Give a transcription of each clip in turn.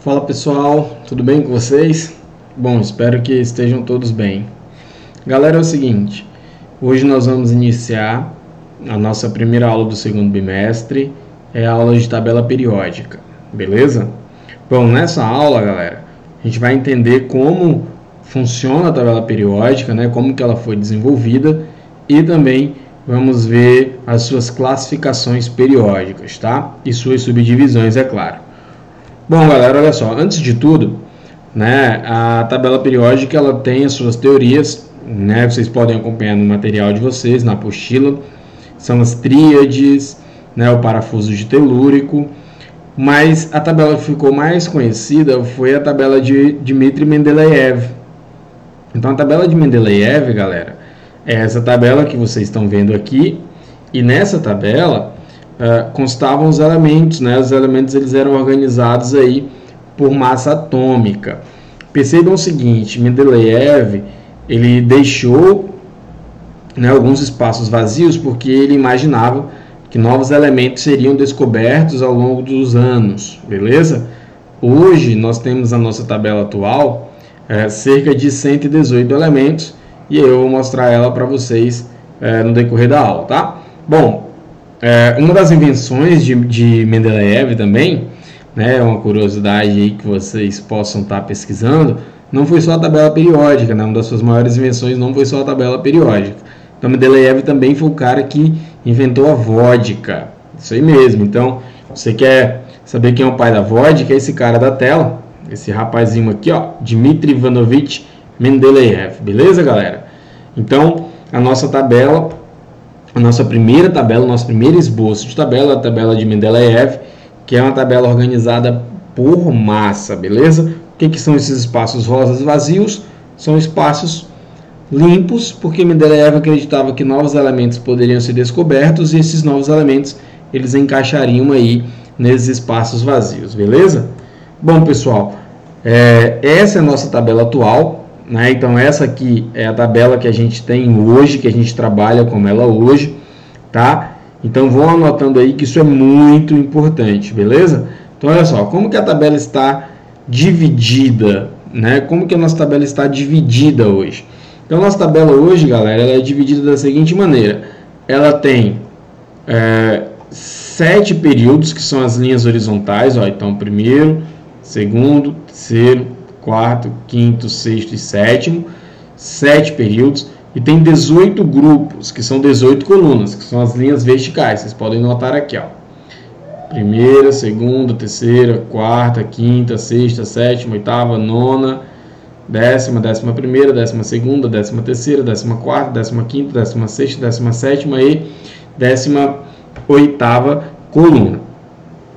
Fala pessoal, tudo bem com vocês? Bom, espero que estejam todos bem. Galera, é o seguinte, hoje nós vamos iniciar a nossa primeira aula do segundo bimestre, é a aula de tabela periódica, beleza? Bom, nessa aula, galera, a gente vai entender como funciona a tabela periódica, né? Como que ela foi desenvolvida e também vamos ver as suas classificações periódicas, tá? E suas subdivisões, é claro. Bom, galera, olha só, antes de tudo, né, a tabela periódica ela tem as suas teorias, né, vocês podem acompanhar no material de vocês, na apostila, são as tríades, né, o parafuso de telúrico, mas a tabela que ficou mais conhecida foi a tabela de Dmitri Mendeleev. Então a tabela de Mendeleev, galera, é essa tabela que vocês estão vendo aqui, e nessa tabela constavam os elementos, né? Os elementos eles eram organizados aí por massa atômica. Percebam o seguinte, Mendeleev ele deixou, né, alguns espaços vazios porque ele imaginava que novos elementos seriam descobertos ao longo dos anos, beleza? Hoje nós temos a nossa tabela atual cerca de 118 elementos e eu vou mostrar ela para vocês no decorrer da aula, tá? Bom, uma das invenções de Mendeleev também, né, uma curiosidade aí que vocês possam estar pesquisando, não foi só a tabela periódica, né, uma das suas maiores invenções não foi só a tabela periódica. Então Mendeleev também foi o cara que inventou a vodka, isso aí mesmo. Então, você quer saber quem é o pai da vodka? É esse cara da tela, esse rapazinho aqui, ó, Dmitri Ivanovich Mendeleev, beleza, galera? Então, a nossa tabela, a nossa primeira tabela, o nosso primeiro esboço de tabela, a tabela de Mendeleev, que é uma tabela organizada por massa, beleza? O que são esses espaços rosas vazios? São espaços limpos, porque Mendeleev acreditava que novos elementos poderiam ser descobertos e esses novos elementos eles encaixariam aí nesses espaços vazios, beleza? Bom, pessoal, essa é a nossa tabela atual, né? Então essa aqui é a tabela que a gente tem hoje, que a gente trabalha com ela hoje, tá? Então vão anotando aí que isso é muito importante, beleza? Então olha só, como que a tabela está dividida, né? Como que a nossa tabela está dividida hoje? Então a nossa tabela hoje, galera, ela é dividida da seguinte maneira: ela tem 7 períodos, que são as linhas horizontais, ó, então primeiro, segundo, terceiro, quarto, quinto, sexto e sétimo, 7 períodos, e tem 18 grupos, que são 18 colunas, que são as linhas verticais, vocês podem notar aqui, ó. Primeira, segunda, terceira, quarta, quinta, sexta, sétima, oitava, nona, décima, 11ª, 12ª, 13ª, 14ª, 15ª, 16ª, 17ª e 18ª coluna.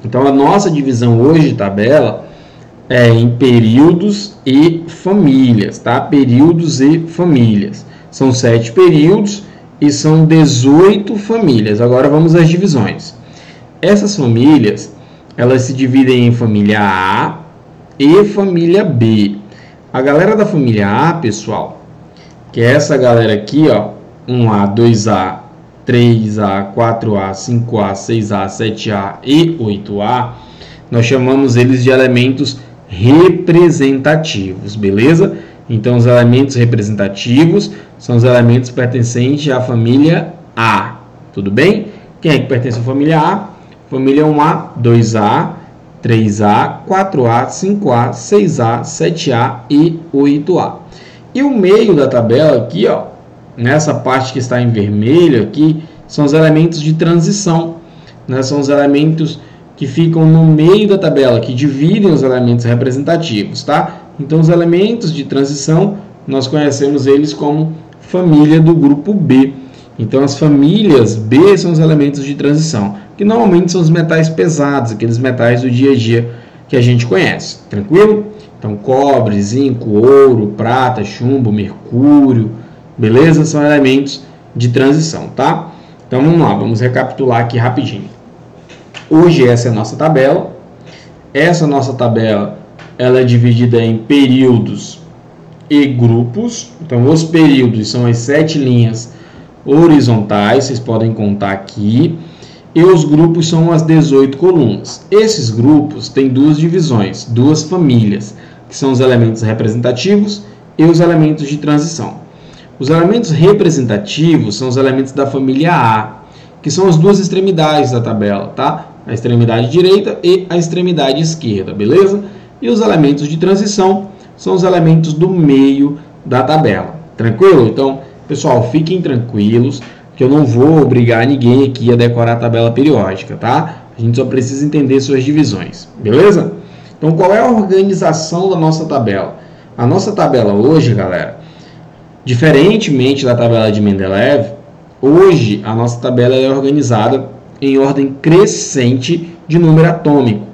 Então a nossa divisão hoje de tabela em períodos e famílias, tá? Períodos e famílias. São 7 períodos e são 18 famílias. Agora vamos às divisões. Essas famílias, elas se dividem em família A e família B. A galera da família A, pessoal, que é essa galera aqui, ó, 1A, 2A, 3A, 4A, 5A, 6A, 7A e 8A, nós chamamos eles de elementos representativos, beleza? Então os elementos representativos são os elementos pertencentes à família A, tudo bem? Quem é que pertence à família A? Família 1A, 2A, 3A, 4A, 5A, 6A, 7A e 8A. E o meio da tabela aqui, ó, nessa parte que está em vermelho aqui, são os elementos de transição, né? São os elementos que ficam no meio da tabela, que dividem os elementos representativos, tá? Então, os elementos de transição, nós conhecemos eles como família do grupo B. Então, as famílias B são os elementos de transição, que normalmente são os metais pesados, aqueles metais do dia a dia que a gente conhece, tranquilo? Então, cobre, zinco, ouro, prata, chumbo, mercúrio, beleza? São elementos de transição, tá? Então, vamos lá, vamos recapitular aqui rapidinho. Hoje essa é a nossa tabela. Essa nossa tabela ela é dividida em períodos e grupos. Então os períodos são as 7 linhas horizontais, vocês podem contar aqui. e os grupos são as 18 colunas. Esses grupos têm duas divisões, duas famílias, que são os elementos representativos e os elementos de transição. Os elementos representativos são os elementos da família A, que são as duas extremidades da tabela, tá? A extremidade direita e a extremidade esquerda, beleza? E os elementos de transição são os elementos do meio da tabela, tranquilo? Então, pessoal, fiquem tranquilos, que eu não vou obrigar ninguém aqui a decorar a tabela periódica, tá? A gente só precisa entender suas divisões, beleza? Então, qual é a organização da nossa tabela? A nossa tabela hoje, galera, diferentemente da tabela de Mendeleev, hoje a nossa tabela é organizada em ordem crescente de número atômico.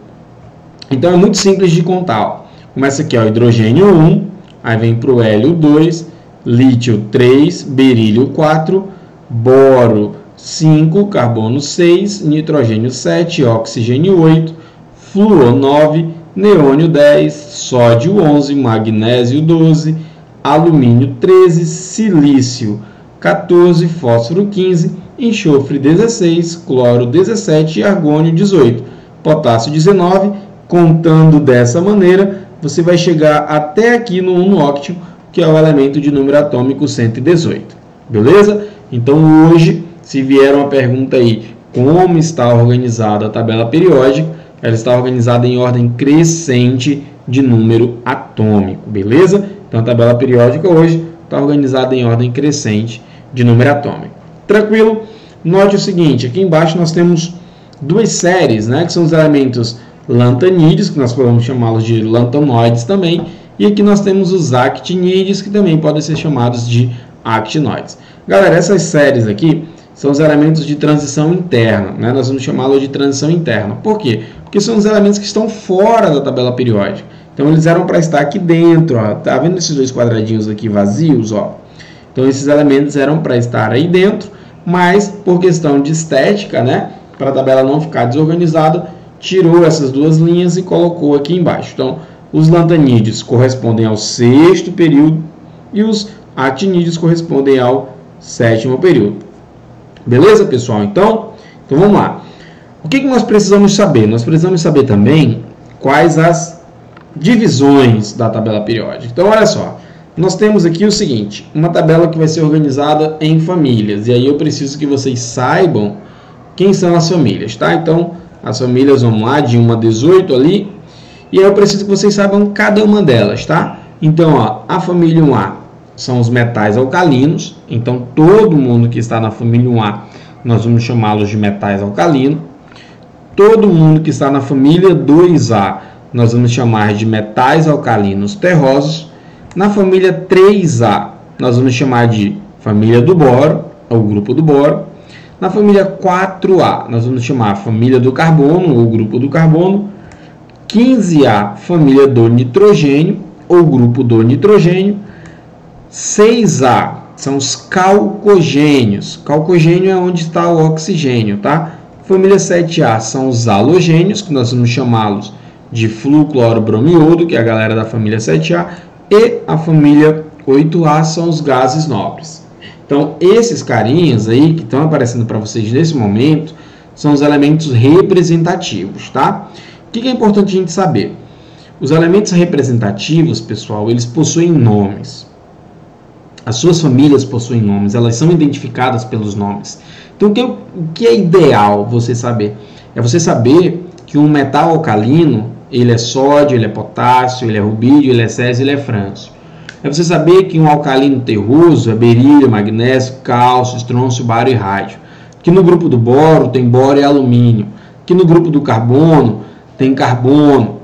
Então, é muito simples de contar. Ó. Começa aqui, ó, hidrogênio 1, aí vem para o hélio 2, lítio 3, berílio 4, boro 5, carbono 6, nitrogênio 7, oxigênio 8, flúor 9, neônio 10, sódio 11, magnésio 12, alumínio 13, silício 14, fósforo 15, enxofre 16, cloro 17 e argônio 18, potássio 19. Contando dessa maneira, você vai chegar até aqui no unoóctio, que é o elemento de número atômico 118. Beleza? Então hoje, se vier uma pergunta aí, como está organizada a tabela periódica, ela está organizada em ordem crescente de número atômico. Beleza? Então a tabela periódica hoje está organizada em ordem crescente de número atômico. Tranquilo? Note o seguinte, aqui embaixo nós temos duas séries, né, que são os elementos lantanídeos, que nós podemos chamá-los de lantanoides também, e aqui nós temos os actinídeos, que também podem ser chamados de actinoides. Galera, essas séries aqui são os elementos de transição interna, né? Nós vamos chamá-los de transição interna. Por quê? Porque são os elementos que estão fora da tabela periódica. Então, eles eram para estar aqui dentro, ó. Tá vendo esses dois quadradinhos aqui vazios, ó? Então, esses elementos eram para estar aí dentro, mas por questão de estética, né? Para a tabela não ficar desorganizada, tirou essas duas linhas e colocou aqui embaixo. Então, os lantanídeos correspondem ao sexto período e os actinídeos correspondem ao sétimo período. Beleza, pessoal? Então vamos lá. O que nós precisamos saber? Nós precisamos saber também quais as divisões da tabela periódica. Então, olha só. Nós temos aqui o seguinte, uma tabela que vai ser organizada em famílias. E aí eu preciso que vocês saibam quem são as famílias, tá? Então, as famílias vão lá de 1 a 18 ali. E aí eu preciso que vocês saibam cada uma delas, tá? Então, ó, a família 1A são os metais alcalinos. Então, todo mundo que está na família 1A, nós vamos chamá-los de metais alcalinos. Todo mundo que está na família 2A, nós vamos chamar de metais alcalinos terrosos. Na família 3A, nós vamos chamar de família do boro, ou grupo do boro. Na família 4A, nós vamos chamar a família do carbono, ou grupo do carbono. 15A, família do nitrogênio, ou grupo do nitrogênio. 6A são os calcogênios. Calcogênio é onde está o oxigênio, tá? Família 7A são os halogênios, que nós vamos chamá-los de fluclorobromiúdo, que é a galera da família 7A. E a família 8A são os gases nobres. Então, esses carinhas aí que estão aparecendo para vocês nesse momento são os elementos representativos, tá? O que é importante a gente saber? Os elementos representativos, pessoal, eles possuem nomes. As suas famílias possuem nomes, elas são identificadas pelos nomes. Então, o que é ideal você saber? É você saber que um metal alcalino, ele é sódio, ele é potássio, ele é rubídio, ele é césio, ele é frâncio. É você saber que um alcalino terroso é berílio, magnésio, cálcio, estrôncio, bário e rádio. Que no grupo do boro tem boro e alumínio. Que no grupo do carbono tem carbono.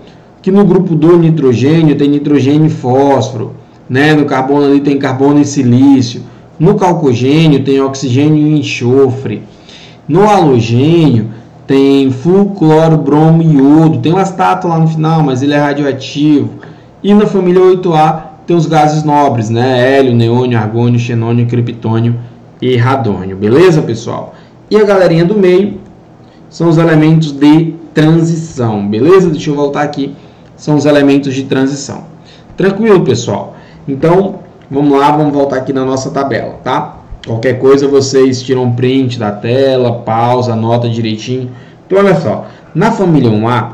Que no grupo do nitrogênio tem nitrogênio e fósforo. Né? No carbono ali tem carbono e silício. No calcogênio tem oxigênio e enxofre. No halogênio tem flúor, cloro, bromo e iodo. Tem um astato lá no final, mas ele é radioativo. E na família 8A tem os gases nobres, né? Hélio, neônio, argônio, xenônio, criptônio e radônio. Beleza, pessoal? E a galerinha do meio são os elementos de transição. Beleza? Deixa eu voltar aqui. São os elementos de transição. Tranquilo, pessoal? Então, vamos lá, vamos voltar aqui na nossa tabela, tá? Qualquer coisa vocês tiram um print da tela, pausa, anota direitinho. Então olha só, na família 1A,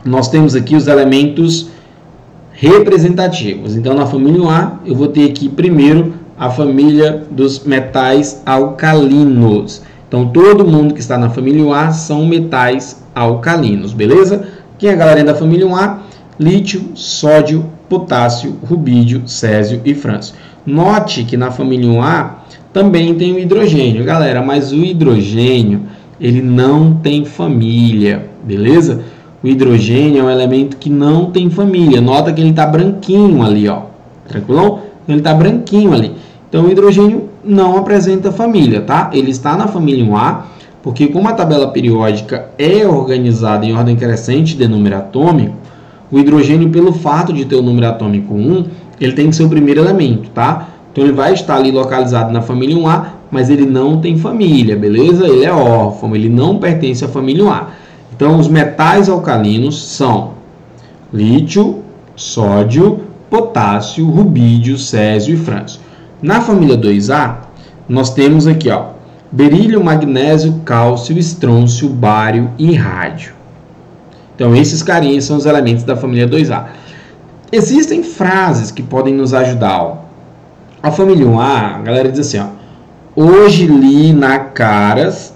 nós temos aqui os elementos representativos. Então na família 1A eu vou ter aqui primeiro a família dos metais alcalinos. Então todo mundo que está na família 1A são metais alcalinos, beleza? Quem é a galerinha da família 1A? Lítio, sódio, potássio, rubídio, césio e frâncio. Note que na família 1A também tem o hidrogênio, galera, mas o hidrogênio ele não tem família, beleza? O hidrogênio é um elemento que não tem família. Nota que ele está branquinho ali, ó. Tranquilão? Ele está branquinho ali. Então o hidrogênio não apresenta família, tá? Ele está na família 1A, porque como a tabela periódica é organizada em ordem crescente de número atômico, o hidrogênio, pelo fato de ter o número atômico 1, ele tem que ser o primeiro elemento, tá? Então ele vai estar ali localizado na família 1A, mas ele não tem família, beleza? Ele é órfão, ele não pertence à família 1A. Então os metais alcalinos são lítio, sódio, potássio, rubídio, césio e frâncio. Na família 2A, nós temos aqui, ó, berílio, magnésio, cálcio, estrôncio, bário e rádio. Então esses carinhas são os elementos da família 2A. Existem frases que podem nos ajudar, ó. A família 1A, a galera diz assim, ó, hoje li na Caras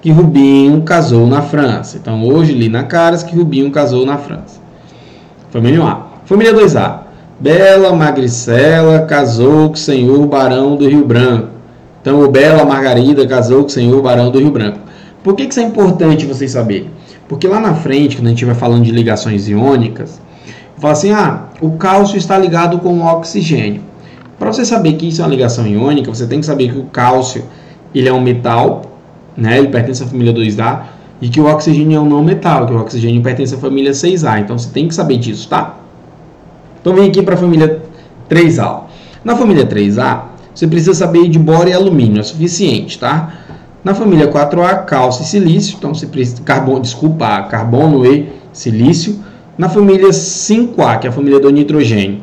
que Rubinho casou na França. Então, hoje li na Caras que Rubinho casou na França. Família 1A. Família 2A. Bela Magricela casou com o senhor Barão do Rio Branco. Então, o Bela Margarida casou com o senhor Barão do Rio Branco. Por que isso é importante vocês saberem? Porque lá na frente, quando a gente estiver falando de ligações iônicas, fala assim, o cálcio está ligado com o oxigênio. Para você saber que isso é uma ligação iônica, você tem que saber que o cálcio ele é um metal, né? Ele pertence à família 2A, e que o oxigênio é um não metal, que o oxigênio pertence à família 6A. Então você tem que saber disso, tá? Então vem aqui para a família 3A. Na família 3A, você precisa saber de boro e alumínio, é suficiente, tá? Na família 4A, cálcio e silício, então você precisa carbono e silício. Na família 5A, que é a família do nitrogênio,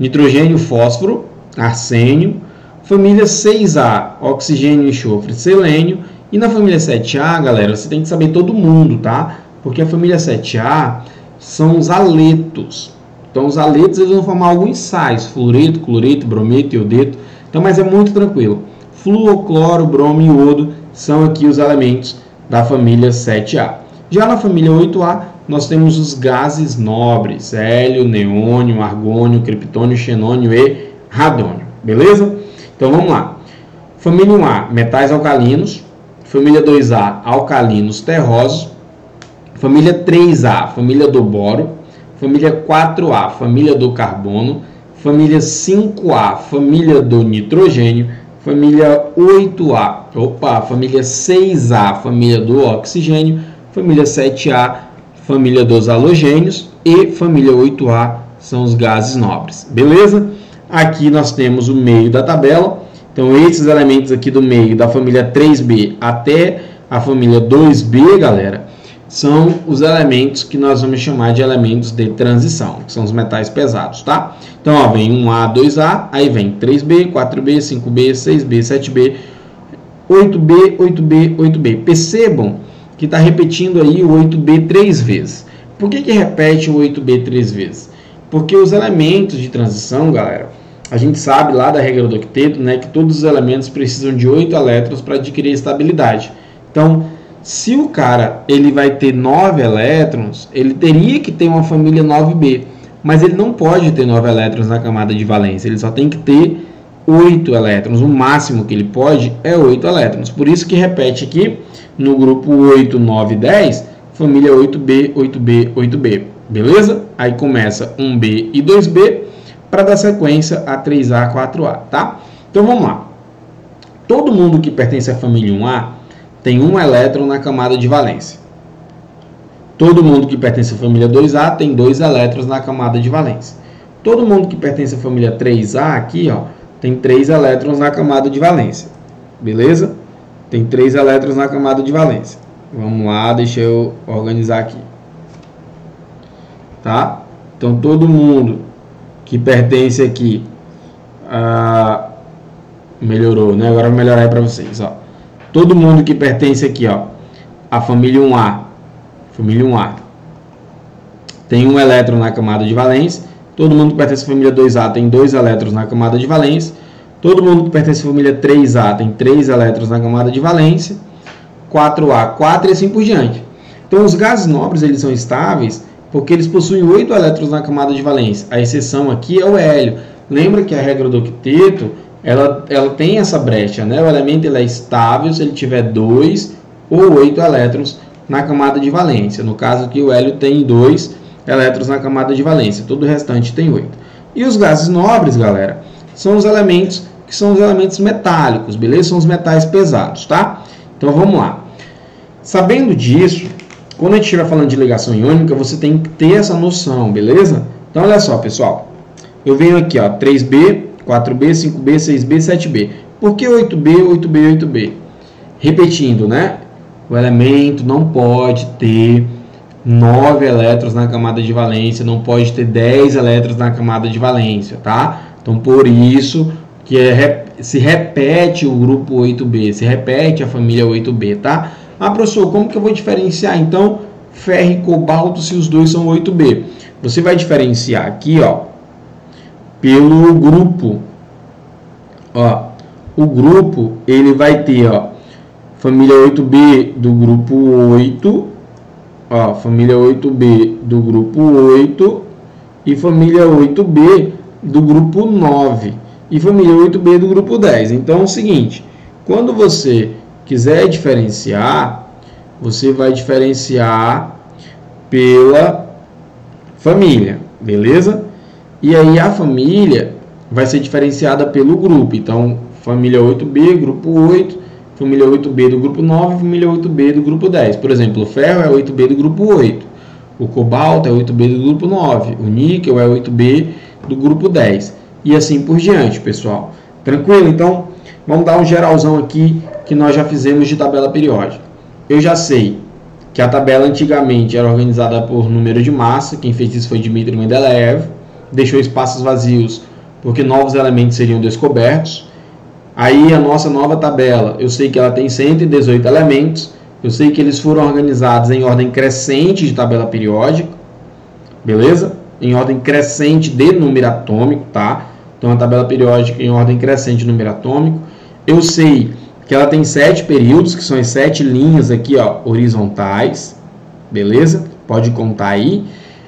nitrogênio, fósforo, arsênio. Família 6A, oxigênio, enxofre, selênio. E na família 7A, galera, você tem que saber todo mundo, tá? Porque a família 7A são os aletos. Então os aletos eles vão formar alguns sais, fluoreto, cloreto, brometo, iodeto. Então, mas é muito tranquilo. Flúor, cloro, bromo e iodo são aqui os elementos da família 7A. Já na família 8A, nós temos os gases nobres, hélio, neônio, argônio, criptônio, xenônio e radônio, beleza? Então vamos lá. Família 1A, metais alcalinos. Família 2A, alcalinos terrosos. Família 3A, família do boro. Família 4A, família do carbono. Família 5A, família do nitrogênio. Família 8A, família 6A, família do oxigênio. Família 7A, família dos halogênios. E família 8A são os gases nobres, beleza? Aqui nós temos o meio da tabela. Então, esses elementos aqui do meio, da família 3B até a família 2B, galera, são os elementos que nós vamos chamar de elementos de transição, que são os metais pesados, tá? Então, ó, vem 1A, 2A, aí vem 3B, 4B, 5B, 6B, 7B, 8B, 8B, 8B. Percebam que está repetindo aí o 8B 3 vezes. Por que repete o 8B 3 vezes? Porque os elementos de transição, galera, a gente sabe lá da regra do octeto, né, que todos os elementos precisam de 8 elétrons para adquirir estabilidade. Então, se o cara ele vai ter 9 elétrons, ele teria que ter uma família 9B, mas ele não pode ter 9 elétrons na camada de valência, ele só tem que ter 8 elétrons, o máximo que ele pode é 8 elétrons. Por isso que repete aqui no grupo 8, 9 e 10, família 8B, 8B, 8B, beleza? Aí começa 1B e 2B, para dar sequência a 3A, 4A, tá? Então vamos lá. Todo mundo que pertence à família 1A tem um elétron na camada de valência. Todo mundo que pertence à família 2A tem 2 elétrons na camada de valência. Todo mundo que pertence à família 3A aqui, ó, tem 3 elétrons na camada de valência. Beleza? Tem 3 elétrons na camada de valência. Vamos lá, deixa eu organizar aqui. Tá? Então todo mundo que pertence aqui melhorou, né? Agora eu vou melhorar aí para vocês, ó. Todo mundo que pertence aqui, ó, a família 1A, tem um elétron na camada de valência. Todo mundo que pertence à família 2A tem 2 elétrons na camada de valência. Todo mundo que pertence à família 3A tem 3 elétrons na camada de valência. 4A, 4 e assim por diante. Então, os gases nobres eles são estáveis porque eles possuem 8 elétrons na camada de valência. A exceção aqui é o hélio. Lembra que a regra do octeto, ela tem essa brecha, né? O elemento ele é estável se ele tiver 2 ou 8 elétrons na camada de valência. No caso aqui, o hélio tem 2 elétrons na camada de valência. Todo o restante tem 8. E os gases nobres, galera, são os elementos que são os elementos metálicos, beleza? São os metais pesados, tá? Então, vamos lá. Sabendo disso, quando a gente estiver falando de ligação iônica, você tem que ter essa noção, beleza? Então, olha só, pessoal. Eu venho aqui, ó, 3B, 4B, 5B, 6B, 7B. Por que 8B, 8B e 8B? Repetindo, né? O elemento não pode ter 9 elétrons na camada de valência, não pode ter 10 elétrons na camada de valência, tá? Então, por isso que se repete o grupo 8B, se repete a família 8B, tá? Ah, professor, como que eu vou diferenciar, então, ferro e cobalto se os dois são 8B? Você vai diferenciar aqui, ó, pelo grupo. Ó, o grupo, ele vai ter, ó, família 8B do grupo 8, ó, família 8B do grupo 8 e família 8B do grupo 9 e família 8B do grupo 10. Então, é o seguinte, quando você quiser diferenciar, você vai diferenciar pela família, beleza? E aí a família vai ser diferenciada pelo grupo. Então, família 8B, grupo 8, família 8B do grupo 9, família 8B do grupo 10. Por exemplo, o ferro é 8B do grupo 8, o cobalto é 8B do grupo 9, o níquel é 8B do grupo 10. E assim por diante, pessoal. Tranquilo? Então, vamos dar um geralzão aqui que nós já fizemos de tabela periódica. Eu já sei que a tabela antigamente era organizada por número de massa. Quem fez isso foi Dmitry Mendeleev. Deixou espaços vazios porque novos elementos seriam descobertos. Aí a nossa nova tabela, eu sei que ela tem 118 elementos. Eu sei que eles foram organizados em ordem crescente de tabela periódica. Beleza? Em ordem crescente de número atômico, tá? Então a tabela periódica em ordem crescente de número atômico. Eu sei que ela tem 7 períodos, que são as 7 linhas aqui, ó, horizontais, beleza? Pode contar aí.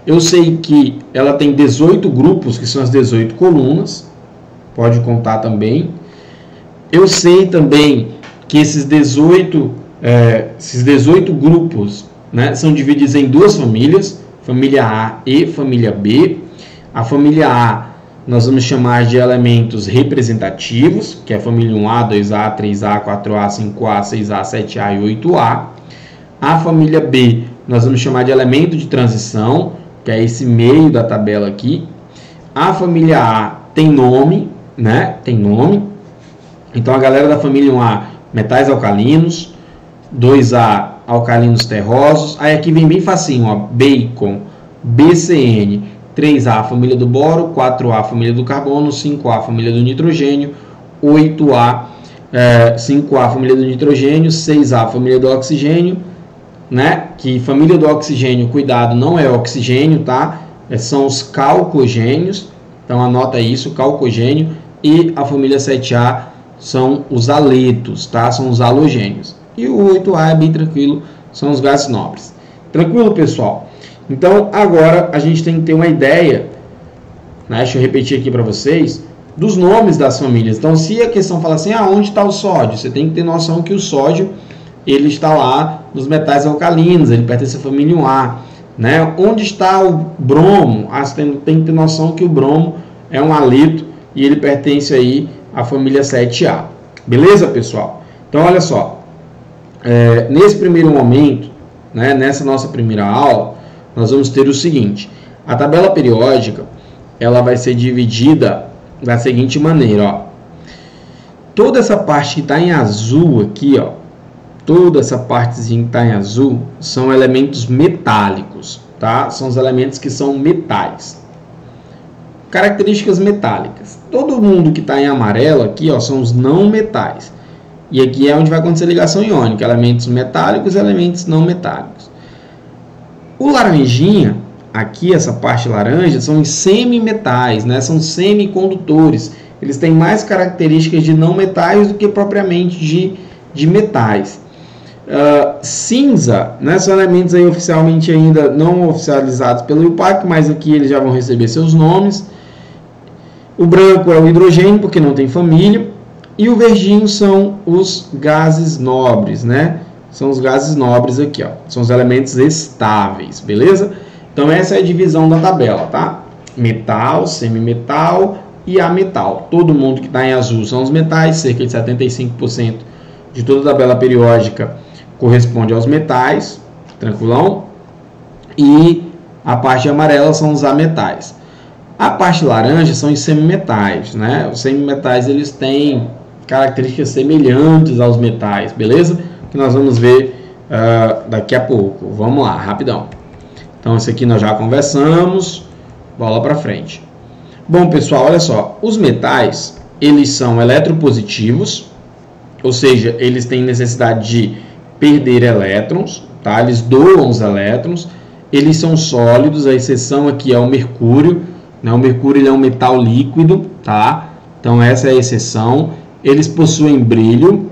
Eu sei que ela tem 18 grupos, que são as 18 colunas, pode contar também. Eu sei também que esses 18 grupos, né, são divididos em duas famílias, família A e família B. A família A nós vamos chamar de elementos representativos, que é a família 1A, 2A, 3A, 4A, 5A, 6A, 7A e 8A. A família B nós vamos chamar de elemento de transição, que é esse meio da tabela aqui. A família A tem nome, né? Tem nome. Então a galera da família 1A, metais alcalinos, 2A, alcalinos terrosos. Aí aqui vem bem facinho, ó, bacon, BCN. 3A, família do boro, 4A, família do carbono, 5A, família do nitrogênio, 8A, 5A, família do nitrogênio, 6A, família do oxigênio, né? Que família do oxigênio, cuidado, não é oxigênio, tá? São os calcogênios, então anota isso, calcogênio, e a família 7A são os haletos, tá? São os halogênios. E o 8A é bem tranquilo, são os gases nobres. Tranquilo, pessoal? Então, agora a gente tem que ter uma ideia, né? Deixa eu repetir aqui para vocês, dos nomes das famílias. Então, se a questão fala assim, onde está o sódio? Você tem que ter noção que o sódio, ele está lá nos metais alcalinos, ele pertence à família 1A. Né? Onde está o bromo? Você tem que ter noção que o bromo é um haleto e ele pertence aí à família 7A. Beleza, pessoal? Então, olha só. Nesse primeiro momento, né, nessa nossa primeira aula, nós vamos ter o seguinte. A tabela periódica, ela vai ser dividida da seguinte maneira, ó. Toda essa parte que está em azul aqui, ó, toda essa partezinha que está em azul são elementos metálicos, tá? São os elementos que são metais. Características metálicas. Todo mundo que está em amarelo aqui, ó, são os não metais. E aqui é onde vai acontecer ligação iônica, elementos metálicos e elementos não metálicos. O laranjinha, aqui essa parte laranja, são os semimetais, né? São semicondutores. Eles têm mais características de não metais do que propriamente de metais. Cinza, né? São elementos aí oficialmente ainda não oficializados pelo IUPAC, mas aqui eles já vão receber seus nomes. O branco é o hidrogênio, porque não tem família. E o verdinho são os gases nobres, né? São os gases nobres aqui, ó. São os elementos estáveis, beleza? Então essa é a divisão da tabela, tá? Metal, semimetal e ametal. Todo mundo que está em azul são os metais, cerca de 75% de toda a tabela periódica corresponde aos metais, tranquilão? E a parte amarela são os ametais. A parte laranja são os semimetais, né? Os semimetais eles têm características semelhantes aos metais, beleza? Que nós vamos ver daqui a pouco. Vamos lá, rapidão. Então, esse aqui nós já conversamos. Bola para frente. Bom, pessoal, olha só. Os metais, eles são eletropositivos, ou seja, eles têm necessidade de perder elétrons, tá? Eles doam os elétrons. Eles são sólidos, a exceção aqui é o mercúrio, né? O mercúrio ele é um metal líquido, tá? Então, essa é a exceção. Eles possuem brilho,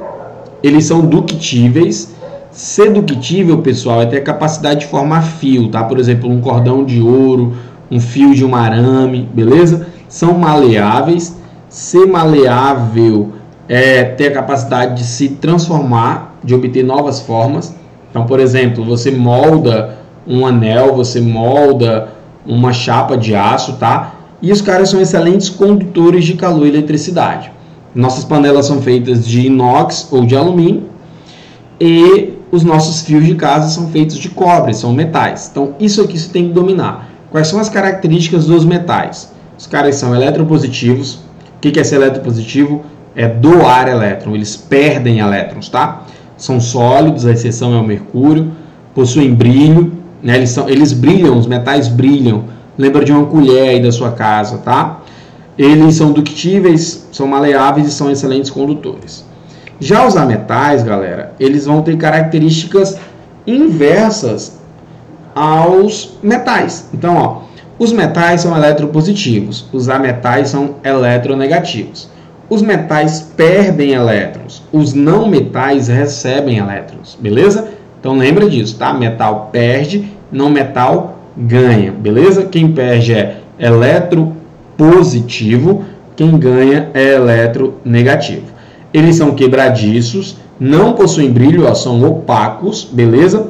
eles são ductíveis. Ser ductível, pessoal, é ter a capacidade de formar fio, tá? Por exemplo, um cordão de ouro, um fio de um arame, beleza? São maleáveis. Ser maleável é ter a capacidade de se transformar, de obter novas formas. Então, por exemplo, você molda um anel, você molda uma chapa de aço, tá? E os caras são excelentes condutores de calor e eletricidade. Nossas panelas são feitas de inox ou de alumínio e os nossos fios de casa são feitos de cobre, são metais. Então, isso aqui você tem que dominar. Quais são as características dos metais? Os caras são eletropositivos. O que é ser eletropositivo? É doar elétron, eles perdem elétrons, tá? São sólidos, a exceção é o mercúrio, possuem brilho, né? Eles brilham, os metais brilham. Lembra de uma colher aí da sua casa, tá? Eles são ductíveis, são maleáveis e são excelentes condutores. Já os ametais, galera, eles vão ter características inversas aos metais. Então, ó, os metais são eletropositivos, os ametais são eletronegativos. Os metais perdem elétrons, os não metais recebem elétrons, beleza? Então lembra disso, tá? Metal perde, não metal ganha, beleza? Quem perde é eletropositivo, quem ganha é eletronegativo. Eles são quebradiços, não possuem brilho, ó, são opacos, beleza?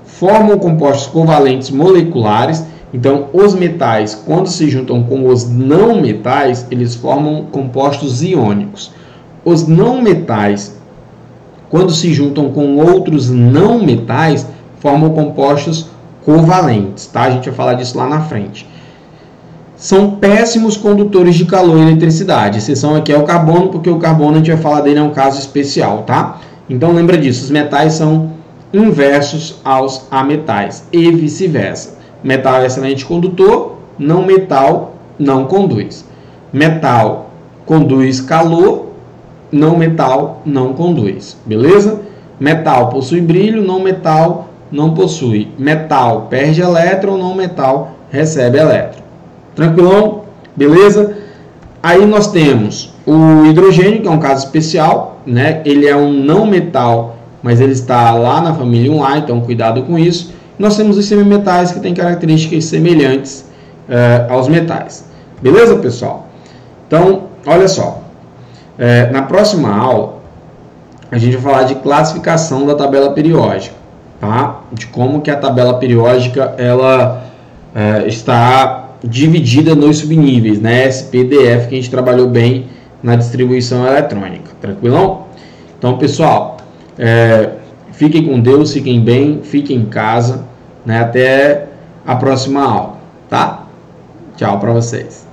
Formam compostos covalentes moleculares. Então, os metais, quando se juntam com os não metais, eles formam compostos iônicos. Os não metais, quando se juntam com outros não metais, formam compostos covalentes, tá? A gente vai falar disso lá na frente. São péssimos condutores de calor e eletricidade. A exceção aqui é o carbono, porque o carbono a gente vai falar dele, é um caso especial, tá? Então, lembra disso, os metais são inversos aos ametais e vice-versa. Metal é excelente condutor, não metal não conduz. Metal conduz calor, não metal não conduz. Beleza? Metal possui brilho, não metal não possui. Metal perde elétron, não metal recebe elétron. Tranquilão? Beleza? Aí nós temos o hidrogênio, que é um caso especial, né? Ele é um não metal, mas ele está lá na família 1A, então cuidado com isso. Nós temos os semimetais que têm características semelhantes aos metais. Beleza, pessoal? Então, olha só. Na próxima aula, a gente vai falar de classificação da tabela periódica, tá? De como que a tabela periódica ela está dividida nos subníveis, né? SP, DF, que a gente trabalhou bem na distribuição eletrônica. Tranquilão? Então, pessoal, fiquem com Deus, fiquem bem, fiquem em casa, né? Até a próxima aula, tá? Tchau para vocês.